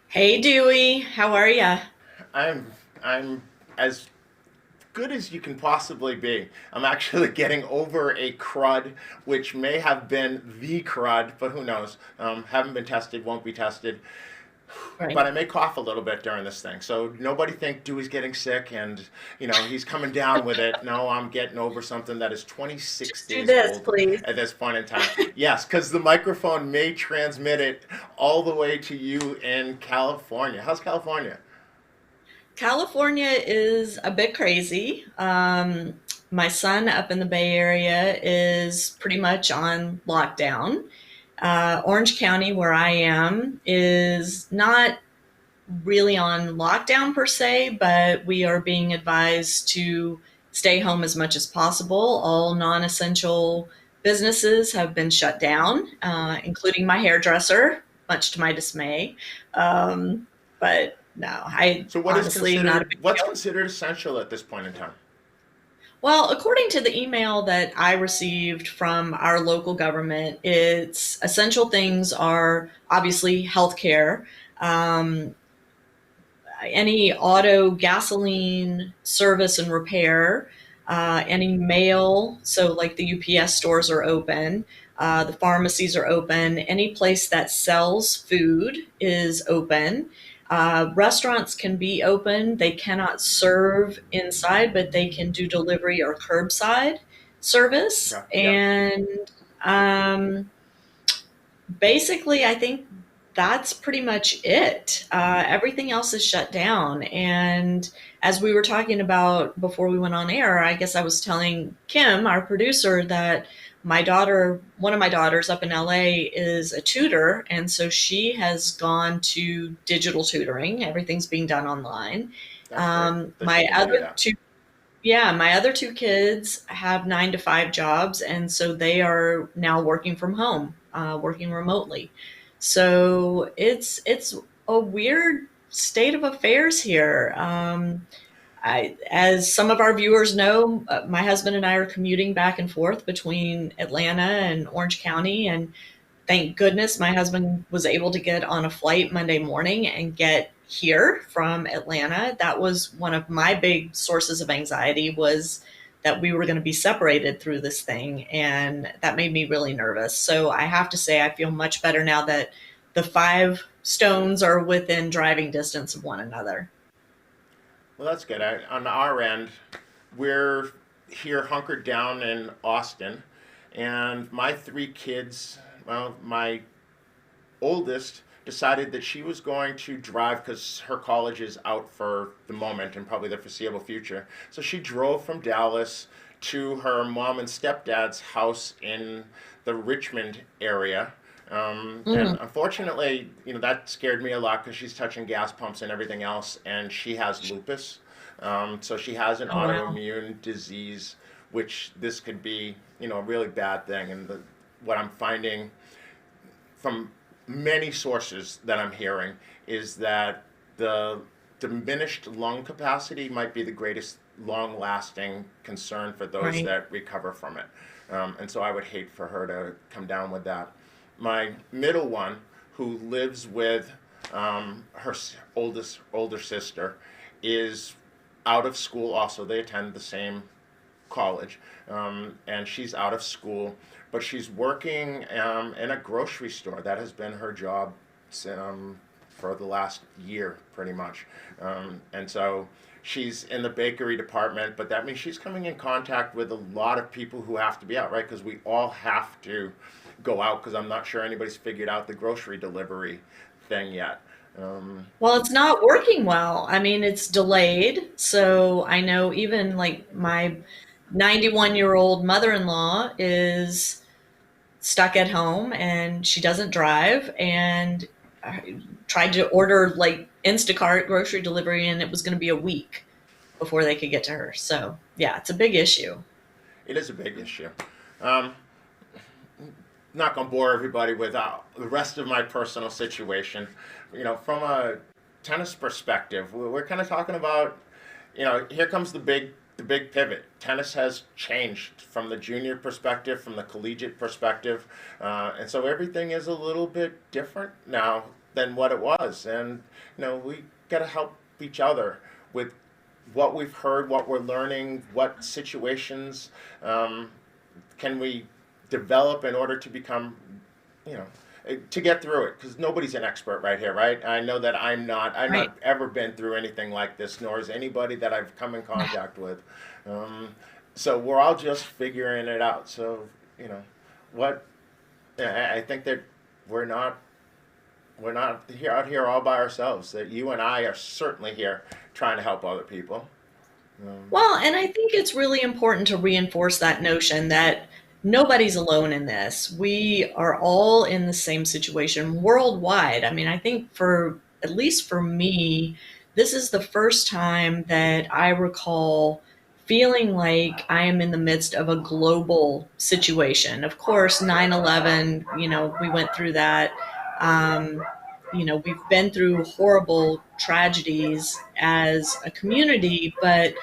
Hey Dewey, how are ya? I'm I'm as good as you can possibly be. I'm actually getting over a crud, which may have been the crud, but who knows? Haven't been tested, won't be tested. But Right. I may cough a little bit during this thing, so nobody think Dewey's getting sick and he's coming down with it. No, I'm getting over something that is 26 Just do days this, old please. at this point in time. Yes, because the microphone may transmit it all the way to you in California. How's California? California is a bit crazy. My son up in the Bay Area is pretty much on lockdown. Orange County, where I am, is not really on lockdown per se, but we are being advised to stay home as much as possible. All non essential businesses have been shut down, including my hairdresser, much to my dismay. But no, I So what is honestly not a big what's deal. considered essential at this point in time? Well, according to the email that I received from our local government, it's essential things are obviously healthcare, um, any auto gasoline service and repair, any mail. So, like the UPS stores are open, the pharmacies are open, any place that sells food is open. Restaurants can be open. They cannot serve inside, but they can do delivery or curbside service. Okay. Yep. And um, basically, I think that's pretty much it. Everything else is shut down. And as we were talking about before we went on air, I guess I was telling Kim, our producer, that my daughter, one of my daughters up in LA, is a tutor. And so she has gone to digital tutoring. Everything's being done online. That's great that she My can do other that. two Yeah, my other two kids have 9 to 5 jobs, and so they are now working from home, working remotely. So it's a weird state of affairs here. As some of our viewers know, my husband and I are commuting back and forth between Atlanta and Orange County, and thank goodness my husband was able to get on a flight Monday morning and get here from Atlanta. That was one of my big sources of anxiety, was that we were going to be separated through this thing, and that made me really nervous. So I have to say I feel much better now that the 5 stones are within driving distance of one another. Well, that's good. On our end, we're here hunkered down in Austin, and my 3 kids. Well, my oldest decided that she was going to drive because her college is out for the moment and probably the foreseeable future. So she drove from Dallas to her mom and stepdad's house in the Richmond area. And Mm. unfortunately, that scared me a lot because she's touching gas pumps and everything else, and she has lupus. So she has an Oh, wow. autoimmune disease, which this could be, a really bad thing. And what I'm finding from many sources that I'm hearing is that the diminished lung capacity might be the greatest long lasting concern for those Right. that recover from it. And so I would hate for her to come down with that. My middle one, who lives with her older sister, is out of school also. They attend the same college, and she's out of school, but she's working in a grocery store. That has been her job for the last year, pretty much. And so she's in the bakery department, but that means she's coming in contact with a lot of people who have to be out, right? Because we all have to go out, because I'm not sure anybody's figured out the grocery delivery thing yet. Um, Well, it's not working well. I mean, it's delayed. So I know even like my 91-year-old mother-in-law is stuck at home and she doesn't drive, and I tried to order like Instacart grocery delivery, and it was going to be a week before they could get to her. So, yeah, it's a big issue. it is a big issue. Um, Not gonna bore everybody with the rest of my personal situation. From a tennis perspective, we're kind of talking about, here comes the big the big pivot. Tennis has changed from the junior perspective, from the collegiate perspective, and so everything is a little bit different now than what it was. And we got to help each other with what we've heard, what we're learning, what situations can we develop in order to become, you know, to get through it, because nobody's an expert right here, right? I know that I've Right. not ever been through anything like this, nor is anybody that I've come in contact with. Um, so we're all just figuring it out. So, you know, what I think that we're not we're not here out here all by ourselves. That you and I are certainly here trying to help other people. Um, Well, and I think it's really important to reinforce that notion that nobody's alone in this. We are all in the same situation worldwide. I mean, I think for at least for me, this is the first time that I recall feeling like I am in the midst of a global situation. Of course, 9/11, we went through that. Um, we've been through horrible tragedies as a community, but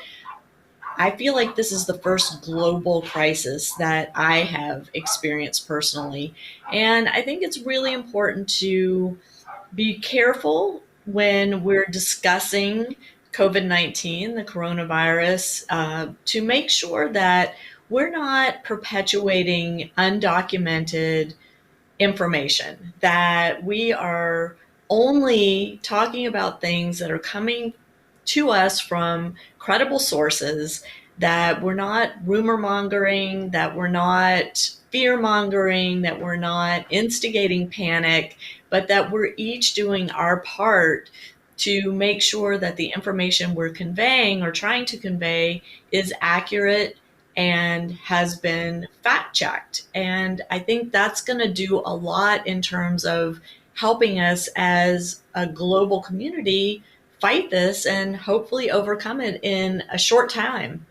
I feel like this is the first global crisis that I have experienced personally. And I think it's really important to be careful when we're discussing COVID-19, the coronavirus, to make sure that we're not perpetuating undocumented information, that we are only talking about things that are coming to us from credible sources, that we're not rumor mongering, that we're not fear mongering, that we're not instigating panic, but that we're each doing our part to make sure that the information we're conveying or trying to convey is accurate and has been fact checked. And I think that's going to do a lot in terms of helping us as a global community fight this and hopefully overcome it in a short time.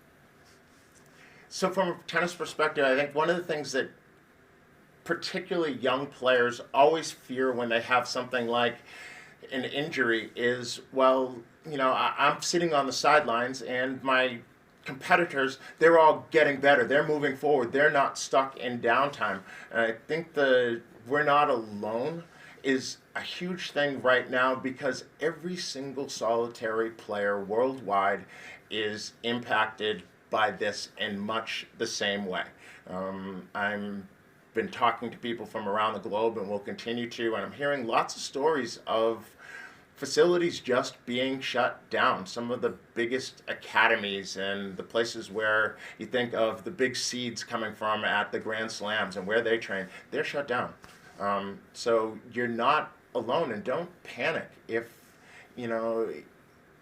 so from a tennis perspective, I think one of the things that particularly young players always fear when they have something like an injury is, well, I'm sitting on the sidelines and my competitors, they're all getting better. They're moving forward. They're not stuck in downtime. And I think the we're not alone is a huge thing right now, because every single solitary player worldwide is impacted by this in much the same way. I'm been talking to people from around the globe and will continue to, and I'm hearing lots of stories of facilities just being shut down. Some of the biggest academies and the places where you think of the big seeds coming from at the Grand Slams and where they train, they're shut down. So you're not alone, and don't panic if you know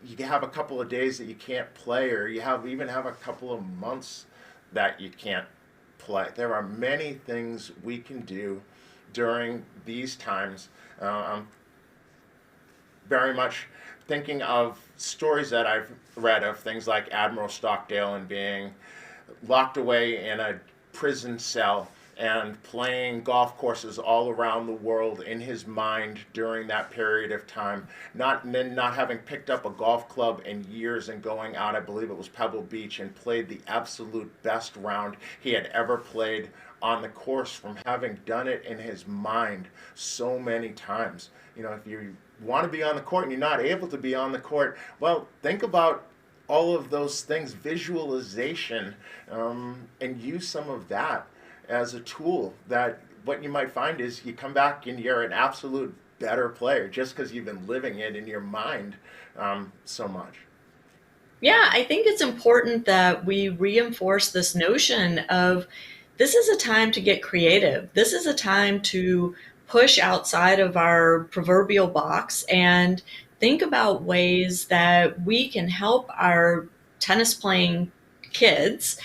you have a couple of days that you can't play, or you have a couple of months that you can't play. There are many things we can do during these times. I'm very much thinking of stories that I've read of things like Admiral Stockdale and being locked away in a prison cell and playing golf courses all around the world in his mind during that period of time. Not having picked up a golf club in years and going out, I believe it was Pebble Beach, and played the absolute best round he had ever played on the course from having done it in his mind so many times. If you want to be on the court and you're not able to be on the court, well, think about all of those things, visualization, and use some of that as a tool. That what you might find is you come back and you're an absolute better player just because you've been living it in your mind so much. Yeah, I think it's important that we reinforce this notion of this is a time to get creative. This is a time to push outside of our proverbial box and think about ways that we can help our tennis playing kids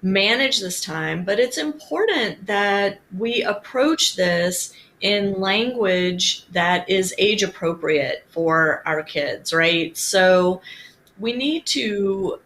manage this time. But it's important that we approach this in language that is age appropriate for our kids, right? So we need to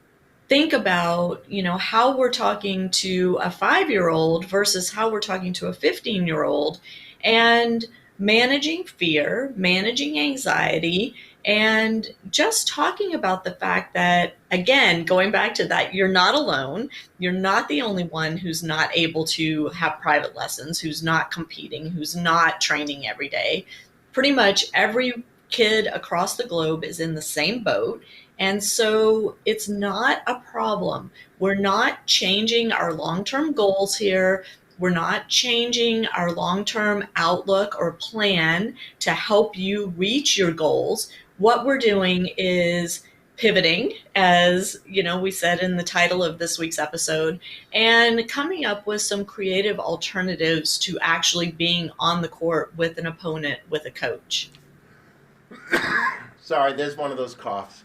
think about, how we're talking to a 5-year old versus how we're talking to a 15-year old, and managing fear, managing anxiety, And just talking about the fact that, again, going back to that, you're not alone. You're not the only one who's not able to have private lessons, who's not competing, who's not training every day. Pretty much every kid across the globe is in the same boat. And so it's not a problem. We're not changing our long term goals here. We're not changing our long term outlook or plan to help you reach your goals. What we're doing is pivoting, as you know, we said in the title of this week's episode, and coming up with some creative alternatives to actually being on the court with an opponent, with a coach. Sorry, there's one of those coughs.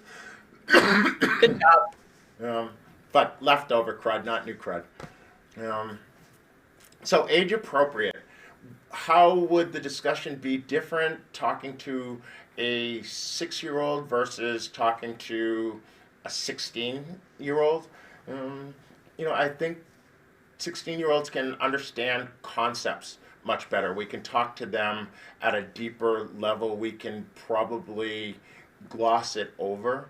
Good job. Um, but leftover crud, not new crud. Um, so age appropriate. How would the discussion be different talking to a 6 year old versus talking to a 16-year old? Um, I think 16-year-olds can understand concepts much better. We can talk to them at a deeper level. We can probably gloss it over.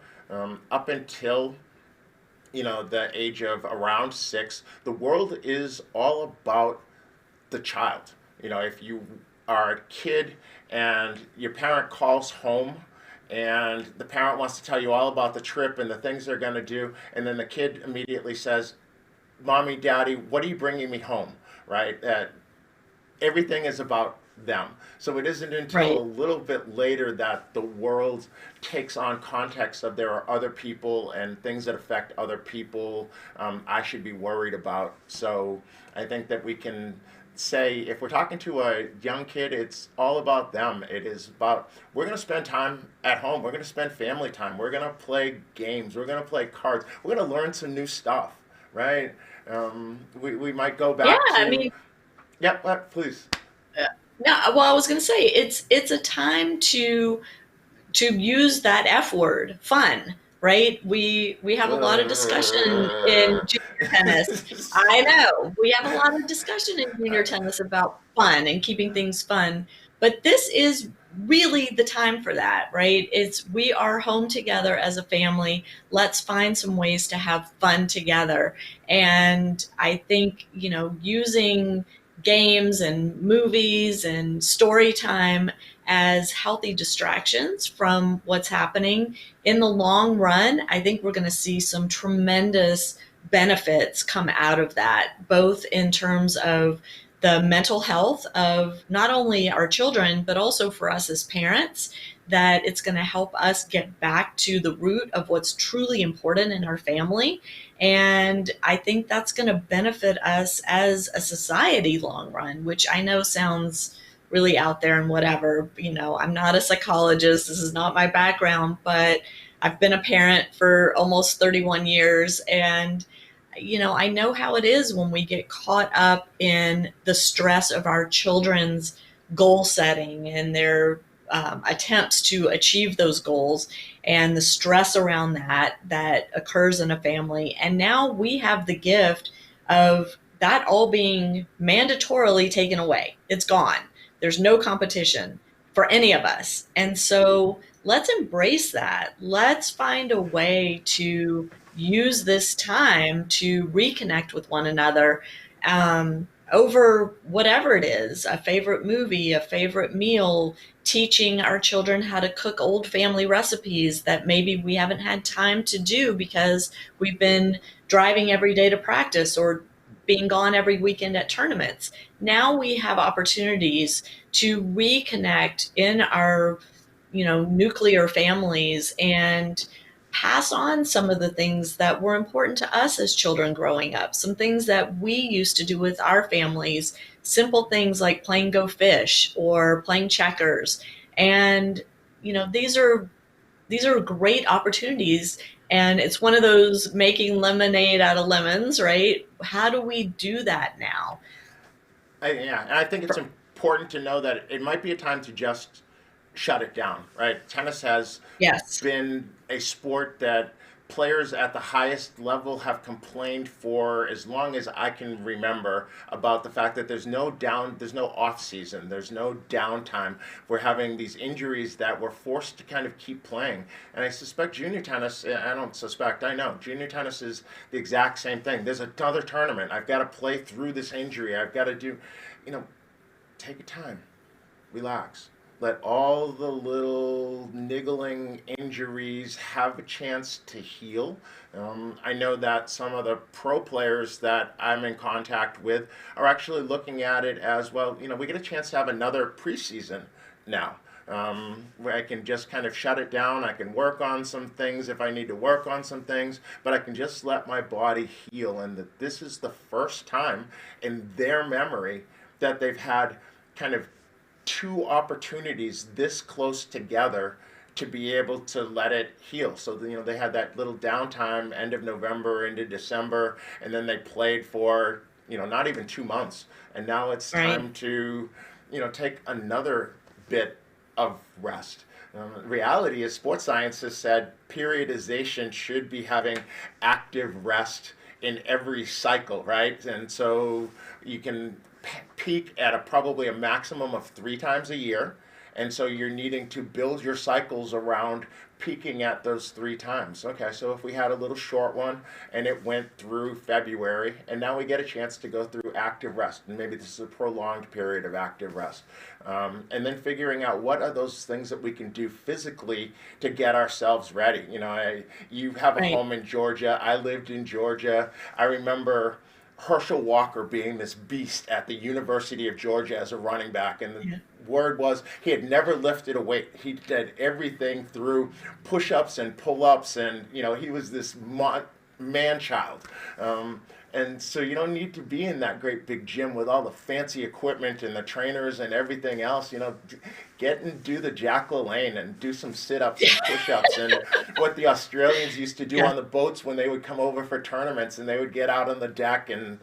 Up until the age of around 6, the world is all about the child. If you are a kid and your parent calls home and the parent wants to tell you all about the trip and the things they're going to do, and then the kid immediately says, "Mommy, Daddy, what are you bringing me home?" Right? Everything is about them. So it isn't until Right. a little bit later that the world takes on context of there are other people and things that affect other people I should be worried about. So I think that we can say if we're talking to a young kid, it's all about them. It is about we're going to spend time at home. We're going to spend family time. We're going to play games. We're going to play cards. We're going to learn some new stuff, right? We might go Yeah, back I to, mean, yep, please. no, well, I was going to say it's a time to use that F word, fun, right? We have a lot of discussion in junior tennis. I know we have a lot of discussion in junior tennis about fun and keeping things fun, but this is really the time for that, right? It's we are home together as a family. Let's find some ways to have fun together. And I think, using games and movies and story time as healthy distractions from what's happening in the long run, I think we're going to see some tremendous benefits come out of that, both in terms of the mental health of not only our children, but also for us as parents, that it's going to help us get back to the root of what's truly important in our family. And I think that's going to benefit us as a society long run, which I know sounds really out there and whatever. I'm not a psychologist. This is not my background, but I've been a parent for almost 31 years. And, I know how it is when we get caught up in the stress of our children's goal setting and their attempts to achieve those goals and the stress around that occurs in a family. And now we have the gift of that all being mandatorily taken away. It's gone. There's no competition for any of us. And so let's embrace that. Let's find a way to use this time to reconnect with one another over whatever it is, a favorite movie, a favorite meal, teaching our children how to cook old family recipes that maybe we haven't had time to do because we've been driving every day to practice or being gone every weekend at tournaments. Now we have opportunities to reconnect in our, nuclear families and pass on some of the things that were important to us as children growing up, some things that we used to do with our families, simple things like playing go fish or playing checkers. And, these are great opportunities. And it's one of those making lemonade out of lemons, right? How do we do that now? Yeah, and I think it's important to know that it might be a time to just shut it down, right? Tennis has Yes. been a sport that players at the highest level have complained for as long as I can remember about the fact that there's no off season, there's no downtime. We're having these injuries that we're forced to kind of keep playing. And I suspect junior tennis, I don't suspect, I know, junior tennis is the exact same thing. There's another tournament. I've got to play through this injury. I've got to do, you know, take your time, relax. Let all the little niggling injuries have a chance to heal. I know that some of the pro players that I'm in contact with are actually looking at it as well. You know, we get a chance to have another preseason now. Where I can just kind of shut it down. I can work on some things if I need to work on some things, but I can just let my body heal. And that this is the first time in their memory that they've had kind of two opportunities this close together to be able to let it heal. So they had that little downtime end of November into December, and then they played for not even 2 months, and now it's Right. time to take another bit of rest. Reality is, sports science has said periodization should be having active rest in every cycle, right? And so you can peak at probably a maximum of 3 times a year. And so you're needing to build your cycles around peaking at those 3 times. Okay, so if we had a little short one and it went through February, and now we get a chance to go through active rest, and maybe this is a prolonged period of active rest. And then figuring out what are those things that we can do physically to get ourselves ready. You have a Right. home in Georgia. I lived in Georgia. I remember Herschel Walker being this beast at the University of Georgia as a running back, and the Yeah. word was he had never lifted a weight. He did everything through push-ups and pull-ups, and he was this man-child. And so you don't need to be in that great big gym with all the fancy equipment and the trainers and everything else. Get and do the Jack LaLanne and do some sit-ups and push-ups and what the Australians used to do Yeah. on the boats when they would come over for tournaments, and they would get out on the deck and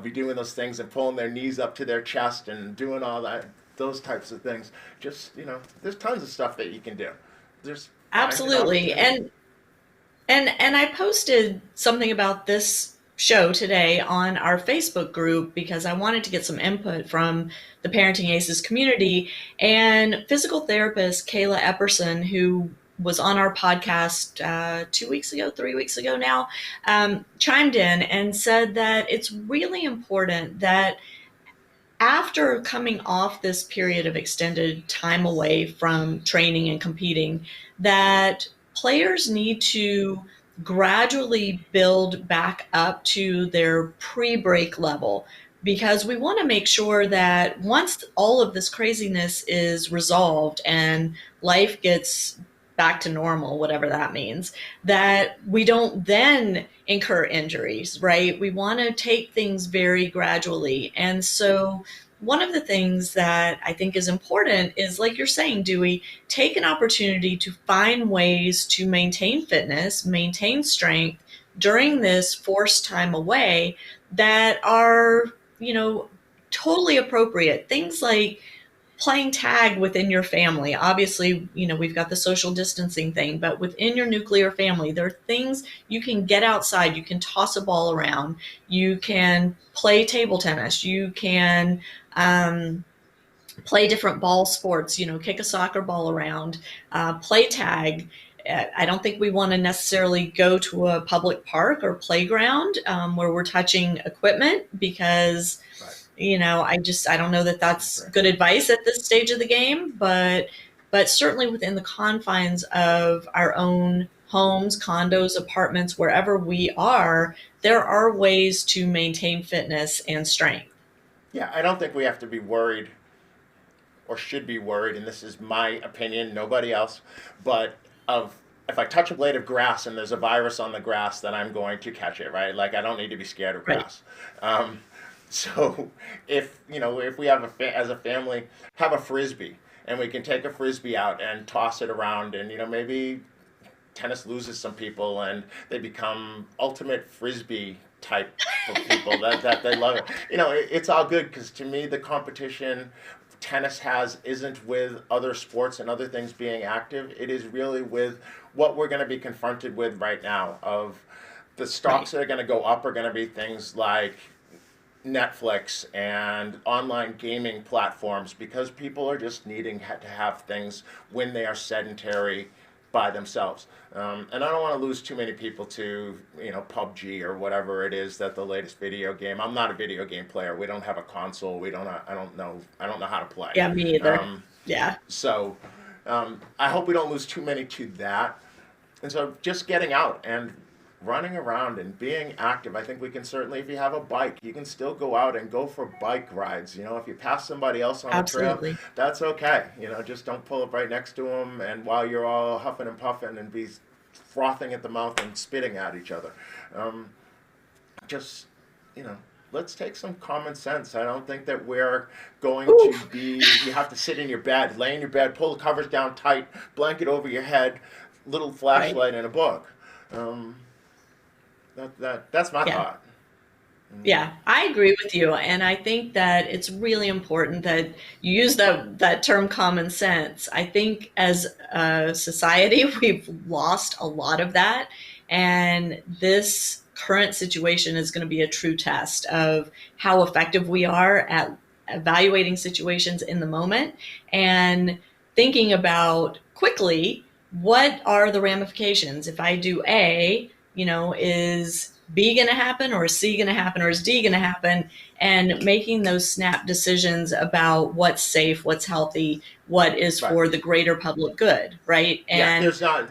be doing those things and pulling their knees up to their chest and doing all that, those types of things. Just there's tons of stuff that you can do. Just find an Absolutely. opportunity. And I posted something about this show today on our Facebook group because I wanted to get some input from the Parenting Aces community. And physical therapist Kayla Epperson, who was on our podcast 2 weeks ago, 3 weeks ago now, chimed in and said that it's really important that after coming off this period of extended time away from training and competing, that players need to gradually build back up to their pre-break level, because we want to make sure that once all of this craziness is resolved and life gets back to normal, whatever that means, that we don't then incur injuries, right? We want to take things very gradually. And so one of the things that I think is important is, like you're saying, Dewey, take an opportunity to find ways to maintain fitness, maintain strength during this forced time away that are, totally appropriate. Things like playing tag within your family. Obviously, we've got the social distancing thing, but within your nuclear family, there are things you can get outside. You can toss a ball around. You can play table tennis. You can play different ball sports, kick a soccer ball around, play tag. I don't think we want to necessarily go to a public park or playground where we're touching equipment, because Right. I don't know that that's Right. good advice at this stage of the game, but certainly within the confines of our own homes, condos, apartments, wherever we are, there are ways to maintain fitness and strength. Yeah, I don't think we have to be worried or should be worried, and this is my opinion, nobody else, but of if I touch a blade of grass and there's a virus on the grass, then I'm going to catch it, right? Like I don't need to be scared of Right. grass. Um, so if we have as a family have a frisbee, and we can take a frisbee out and toss it around, and maybe tennis loses some people and they become ultimate frisbee type of people that they love it. It's all good, because to me the competition tennis has isn't with other sports and other things being active. It is really with what we're going to be confronted with right now. Of the stocks Right. that are going to go up are going to be things like Netflix and online gaming platforms, because people are just needing to have things when they are sedentary by themselves. And I don't want to lose too many people to, PUBG or whatever it is, that the latest video game. I'm not a video game player. We don't have a console. We don't. I don't know. I don't know how to play. Yeah, me either. Um, Yeah. so I hope we don't lose too many to that. And so just getting out and running around and being active. I think we can certainly, if you have a bike, you can still go out and go for bike rides. If you pass somebody else on the trail, Absolutely. that's okay. Just don't pull up right next to them, and while you're all huffing and puffing and be frothing at the mouth and spitting at each other. Um, just, you know, let's take some common sense. I don't think that we're going to Oof. be, you have to sit in your bed, lay in your bed, pull the covers down tight, blanket over your head, little Right. flashlight and a book. Um, that's my Yeah. thought. Mm. Yeah, I agree with you, and I think that it's really important that you use that term common sense. I think as a society, we've lost a lot of that, and this current situation is going to be a true test of how effective we are at evaluating situations in the moment and thinking about quickly what are the ramifications. If I do A, is B going to happen, or is C going to happen, or is D going to happen? And making those snap decisions about what's safe, what's healthy, what is Right. for the greater public good, right? Yeah, And there's not,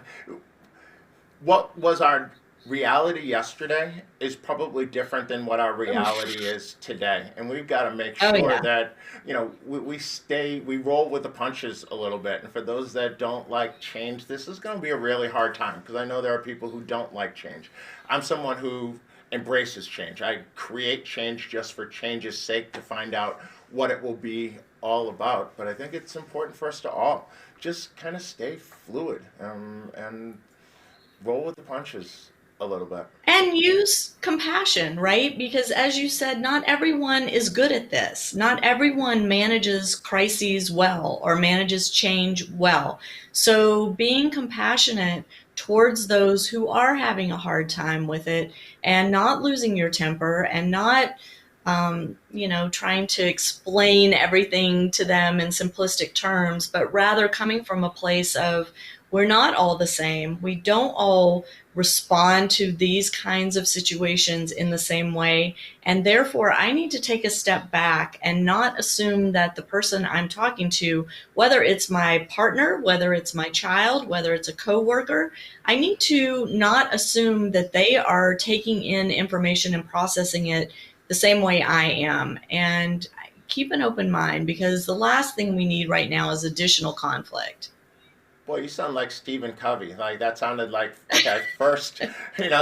what was our reality yesterday is probably different than what our reality is today. And we've got to make oh sure yeah, that, we roll with the punches a little bit. And for those that don't like change, this is going to be a really hard time, because I know there are people who don't like change. I'm someone who embraces change. I create change just for change's sake, to find out what it will be all about. But I think it's important for us to all just kind of stay fluid, and roll with the punches a little bit. and use compassion, right? Because as you said, not everyone is good at this. Not everyone manages crises well or manages change well. So being compassionate towards those who are having a hard time with it, and not losing your temper, and not trying to explain everything to them in simplistic terms, but rather coming from a place of, we're not all the same. We don't all respond to these kinds of situations in the same way. And therefore, I need to take a step back and not assume that the person I'm talking to, whether it's my partner, whether it's my child, whether it's a coworker, I need to not assume that they are taking in information and processing it the same way I am. And keep an open mind, because the last thing we need right now is additional conflict. Boy, you sound like Stephen Covey. Like, that sounded like, okay, first,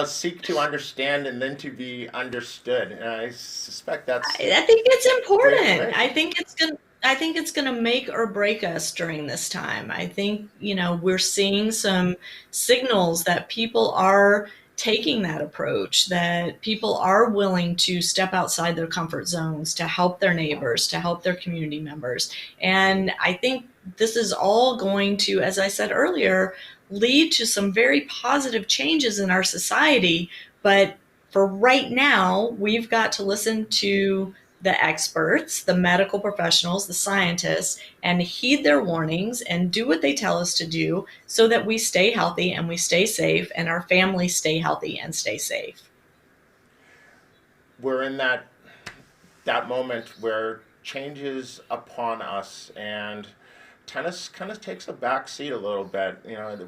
seek to understand and then to be understood. And I suspect that's I think it's great important. information. I think it's going to make or break us during this time. I think, we're seeing some signals that people are taking that approach, that people are willing to step outside their comfort zones to help their neighbors, to help their community members. And I think this is all going to, as I said earlier, lead to some very positive changes in our society. But for right now, we've got to listen to the experts, the medical professionals, the scientists, and heed their warnings and do what they tell us to do, so that we stay healthy and we stay safe, and our families stay healthy and stay safe. We're in that moment where change is upon us, and tennis kind of takes a back seat a little bit.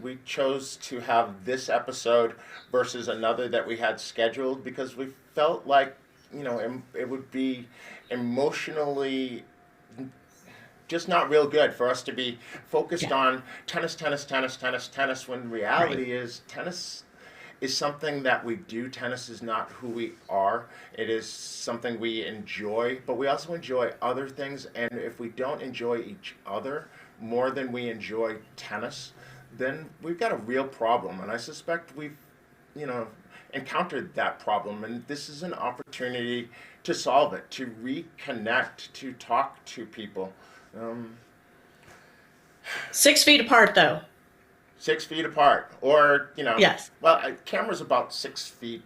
We chose to have this episode versus another that we had scheduled, because we felt like, it would be emotionally just not real good for us to be focused Yeah, on tennis, tennis, tennis, tennis, tennis, when right. reality is tennis is something that we do. Tennis is not who we are. It is something we enjoy, but we also enjoy other things. And if we don't enjoy each other more than we enjoy tennis, then we've got a real problem. And I suspect we've, you know, encountered that problem. And this is an opportunity to solve it, to reconnect, to talk to people. Um, 6 feet apart, though. 6 feet apart, or Yes. well, camera's about 6 feet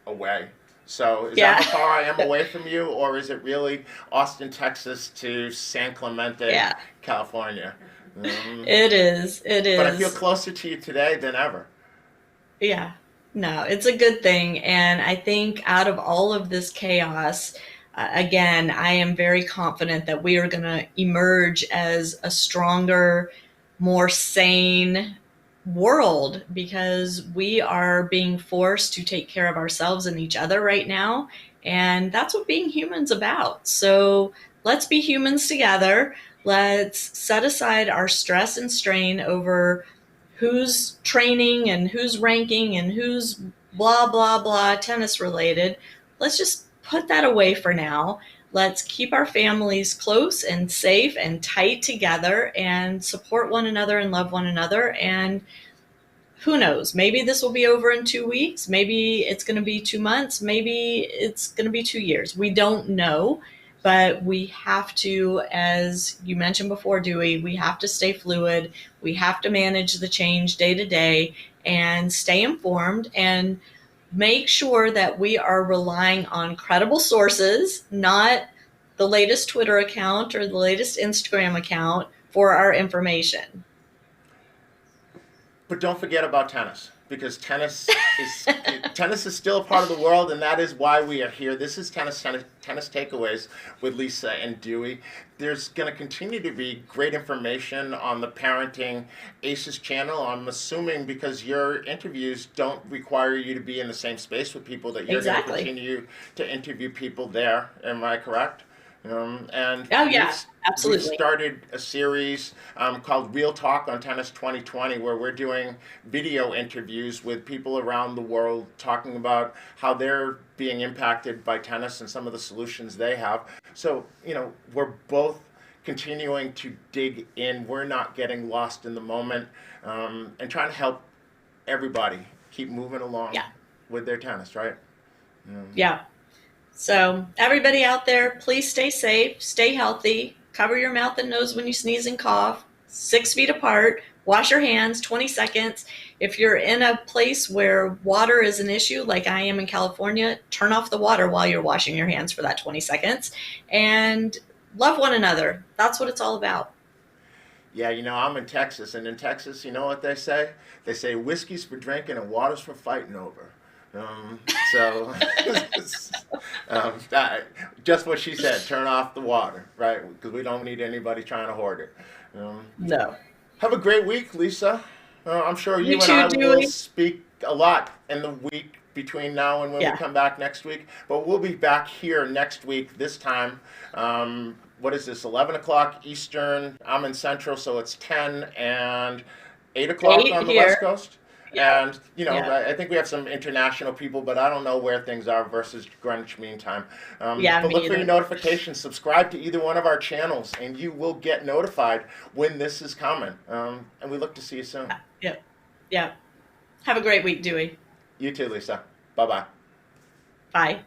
away. So is that Yeah. how far I am away from you, or is it really Austin, Texas to San Clemente, Yeah. California? Um, It is. It but I feel is. closer to you today than ever. Yeah. No, it's a good thing. And I think out of all of this chaos, again, I am very confident that we are going to emerge as a stronger, more sane world because we are being forced to take care of ourselves and each other right now. And that's what being human's about. So let's be humans together. Let's set aside our stress and strain over who's training and who's ranking and who's blah, blah, blah, tennis related. Let's just put that away for now. Let's keep our families close and safe and tight together and support one another and love one another. And who knows? Maybe this will be over in 2 weeks. Maybe it's going to be 2 months. Maybe it's going to be 2 years. We don't know. But we have to, as you mentioned before, Dewey, we have to stay fluid. We have to manage the change day to day and stay informed and make sure that we are relying on credible sources, not the latest Twitter account or the latest Instagram account for our information. But don't forget about tennis, because tennis is still a part of the world, and that is why we are here. This is tennis takeaways with Lisa and Dewey. There's going to continue to be great information on the Parenting Aces channel. I'm assuming because your interviews don't require you to be in the same space with people, that you're going to Exactly. continue to interview people there. Am I correct? And Oh, yeah, we've absolutely. started a series called Real Talk on Tennis 2020, where we're doing video interviews with people around the world talking about how they're being impacted by tennis and some of the solutions they have. So, we're both continuing to dig in. We're not getting lost in the moment, and trying to help everybody keep moving along Yeah. with their tennis, right? Yeah. So, everybody out there, please stay safe, stay healthy, cover your mouth and nose when you sneeze and cough, 6 feet apart, wash your hands 20 seconds. If you're in a place where water is an issue, like I am in California, turn off the water while you're washing your hands for that 20 seconds and love one another. That's what it's all about. Yeah, I'm in Texas, and in Texas, you know what they say? They say whiskey's for drinking and water's for fighting over. So, just what she said, turn off the water, right? Because we don't need anybody trying to hoard it. Um, No. have a great week, Lisa. I'm sure You you and too, I will Dewey. speak a lot in the week between now and when we Yeah. come back next week. But we'll be back here next week, this time. What is this, 11 o'clock Eastern? I'm in Central, so it's 10 and 8 o'clock 8 on the here. West Coast. Yeah. And, Yeah. I think we have some international people, but I don't know where things are versus Greenwich Mean Time. Yeah, But me look for your either. notifications. Subscribe to either one of our channels, and you will get notified when this is coming. And we look to see you soon. Yeah. Yeah. Have a great week, Dewey. You too, Lisa. Bye bye. Bye.